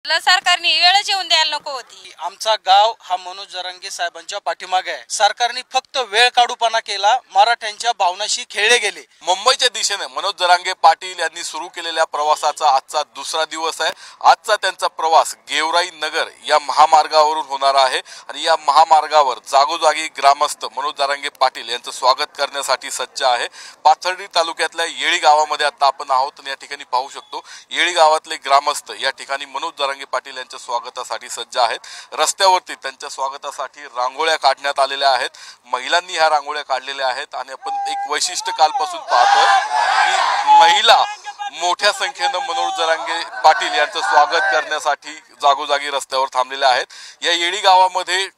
सरकारने वेळच येऊन द्यायला नको होती। आमचा गाव हा मनोज जरांगे साहेबांच्या पाठीमागे आहे। सरकारने फक्त वेळ काढूपणा केला, मराठ्यांच्या भावनाशी खेळले गेले। मुंबईच्या दिशेने मनोज जरांगे पाटील यांनी सुरू केलेल्या प्रवासाचा आजचा दुसरा दिवस आहे। आजचा त्यांचा प्रवास गेवराई नगर या महामार्गावरून होणार आहे आणि या महामार्गावर जागोजागी ग्रामस्थ मनोज जरांगे पाटील यांचं स्वागत करण्यासाठी सज्ज आहे। पाथर्डी तालुक्यातल्या येळी गावामध्ये आता आपण आहोत आणि या ठिकाणी पाहू शकतो येळी गावातले ग्रामस्थ या ठिकाणी मनोज जरांगे पाटील यांच्या स्वागतासाठी सज्ज आहेत। रस्त्यावरती त्यांच्या स्वागतासाठी रांगोळ्या काढण्यात आलेल्या आहेत। महिलांनी ह्या रांगोळ्या काढलेल्या आहेत आणि आपण एक वैशिष्ट्य कालपासून पाहतोय की महिला मोठ्या संख्येने मनोज जरांगे पाटील यांचं स्वागत करण्यासाठी जागोजागी रस्त्यावर थांबलेल्या आहेत। या येळी गावामध्ये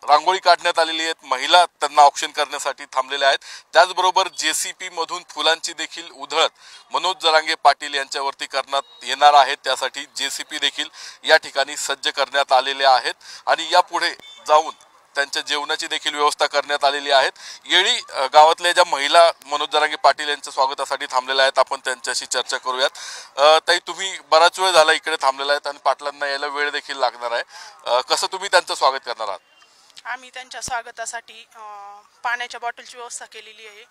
रांगोळी काढण्यात आलेली आहेत, महिला त्यांना औक्षण करण्यासाठी थांबलेल्या आहेत। त्याचबरोबर जेसीपी मधून फुलांची देखील उधळत मनोज जरांगे पाटील यांच्यावरती करण्यात येणार आहे। त्यासाठी जेसीपी देखील या ठिकाणी सज्ज करण्यात आलेले आहेत आणि यापुढे जाऊन त्यांच्या जेवणाची देखील व्यवस्था करण्यात आलेली आहे। येळी गावातल्या ज्या महिला मनोज जरांगे पाटील यांच्या स्वागतासाठी थांबलेल्या आहेत आपण त्यांच्याशी चर्चा करूयात। ताई, तुम्ही बराच वेळ झाला इकडे थांबलेला आहेत आणि पाटलांना यायला वेळ देखील लागणार आहे, कसं तुम्ही त्यांचं स्वागत करणार आहात? आम्ही त्यांच्या स्वागतासाठी पाण्याच्या बॉटलची व्यवस्था केलेली आहे।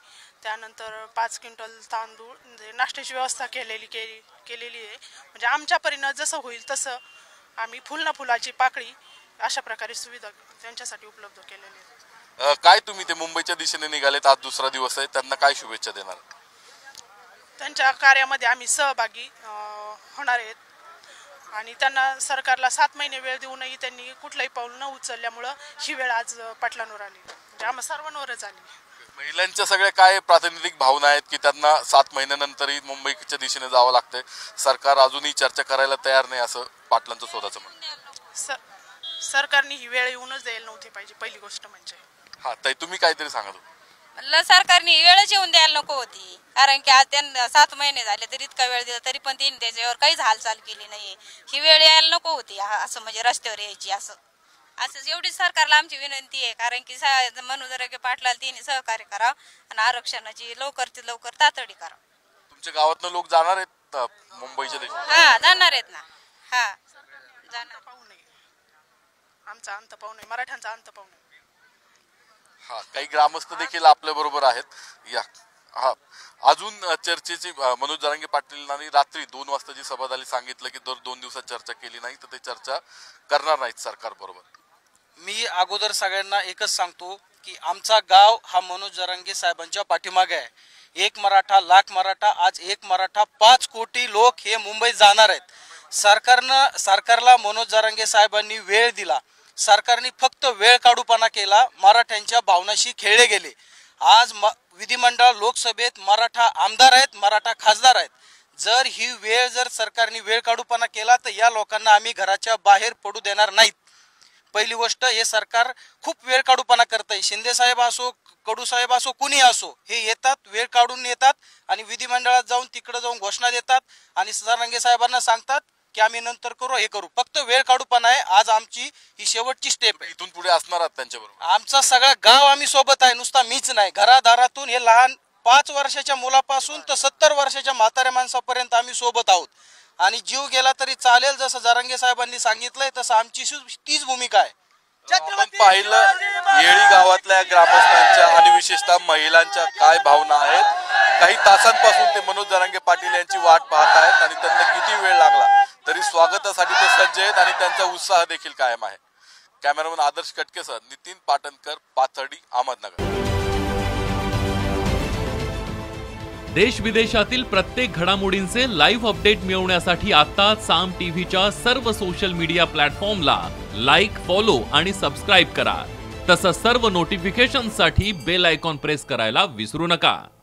त्यानंतर 5 क्विंटल तांदूळ म्हणजे नाश्त्याची व्यवस्था केलेली आहे। म्हणजे आमच्या परीने जसं होईल तसं आम्ही फुलाची पाकळी अशा प्रकारे सुविधा त्यांच्यासाठी उपलब्ध केलेली आहे। काय तुम्ही ते मुंबईच्या दिशेने निघालेत, आज दुसरा दिवस आहे, त्यांना काय शुभेच्छा देणार? त्यांच्या कार्यामध्ये आम्ही सहभागी होणार आहेत आणि त्यांना सरकारला 7 महिने वेळ देऊनही त्यांनी कुठलाही पाऊल न उचलल्यामुळं ही वेळ आज पाटलांवर आली, म्हणजे आम्हा सर्वांवरच आली। महिलांच्या सगळ्या काय प्रातिनिधिक भावना आहेत की त्यांना 7 महिन्यानंतरही मुंबईच्या दिशेने जावं लागतंय, सरकार अजूनही चर्चा करायला तयार नाही असं पाटलांचं स्वतःचं म्हणणं? सरकारने ही वेळ येऊनच द्यायला नव्हती पाहिजे, पहिली गोष्ट म्हणजे। हा ताई, तुम्ही काहीतरी सांगत होता? सरकारने वेळच येऊन द्यायला नको होती, कारण की आज त्यांना 7 महिने झाले तरी इतका वेळ दिला तरी पण त्यांनी त्याच्यावर काहीच हालचाल केली नाही। ही वेळ यायला नको होती असं, म्हणजे रस्त्यावर यायची असं एवढीच सरकारला आमची विनंती आहे। कारण की मनोज जरांगे पाटलाला त्यांनी सहकार्य करावं आणि आरक्षणाची लवकरात लवकर तातडी करावं। तुमच्या गावातनं लोक जाणार आहेत मुंबईच्या दिशेने? हा, जाणार आहेत ना। हा, जाणार। पाहू नये आमचा अंत पाहू नये, मराठ्यांचा अंत पाहू नये। हा, काही ग्रामस्थ देखील आपल्या बरोबर आहेत। या अजून चर्चेची मनोज जरांगे पाटीलांनी रात्री 2 वाजता जी सभा झाली सांगितलं की दर 2 दिवसात चर्चा केली नाही तर ते चर्चा करणार नाहीत सरकार बरोबर। मी अगोदर सगळ्यांना एकच सांगतो की आमचा गाव हा मनोज जरांगे साहेबांच्या पाठीमागे आहे। 1 मराठा लाख मराठा, आज 1 मराठा 5 कोटी लोक हे मुंबईत जाणार आहेत। सरकारला मनोज जरांगे साहेबांनी वेळ दिला, सरकारने फक्त वेळ काढूपणा केला, मराठ्यांच्या भावनाशी खेळले गेले। आज विधिमंडळ लोकसभेत मराठा आमदार आहेत, मराठा खासदार आहेत। जर सरकारने वेळ काढूपणा केला तर या लोकांना आम्ही घराच्या बाहेर पडू देणार नाहीत। पहिली गोष्ट, हे सरकार खूप वेळ काढूपणा करतंय। शिंदे साहेब असो, कडू साहेब असो, कुणी असो, हे येतात, वेळ काढून येतात आणि विधिमंडळात जाऊन तिकडे जाऊन घोषणा देतात आणि जरांगे साहेबांना सांगतात की आम्ही नंतर करू, हे करू। फक्त वेळ काढूपणा आहे। आज आमची ही शेवटची स्टेप आहे, इथून पुढे असणार आहात त्यांच्याबरोबर? आमचा सगळा गाव आम्ही सोबत आहे, नुसता मीच नाही। घरादारातून हे लहान 5 वर्षाच्या मुलापासून तर 70 वर्षाच्या म्हाताऱ्या माणसापर्यंत आम्ही सोबत आहोत आणि जीव गेला तरी चालेल जसं जरांगे साहेबांनी सांगितलंय तसं आमची तीच भूमिका आहे। आपण पाहिलं येळी गावातल्या ग्रामस्थांच्या आणि विशेषतः महिलांच्या काय भावना आहेत। काही तासांपासून ते मनोज जरांगे पाटील यांची वाट पाहत आहेत आणि त्यांना किती वेळ लागला तरी स्वागतासाठी ते सज्ज आहेत आणि त्यांचा उत्साह देखील कायम आहे। कॅमेरामन आदर्श कटकेसह नितीन पाटणकर, पाथर्डी, अहमदनगर। देश विदेशातील प्रत्येक घडामोडींचे लाईव्ह अपडेट मिळवण्यासाठी आता साम टीव्हीच्या सर्व सोशल मीडिया प्लॅटफॉर्मला लाईक, फॉलो आणि सबस्क्राईब करा। तसंच सर्व नोटिफिकेशनसाठी बेल आयकॉन प्रेस करायला विसरू नका।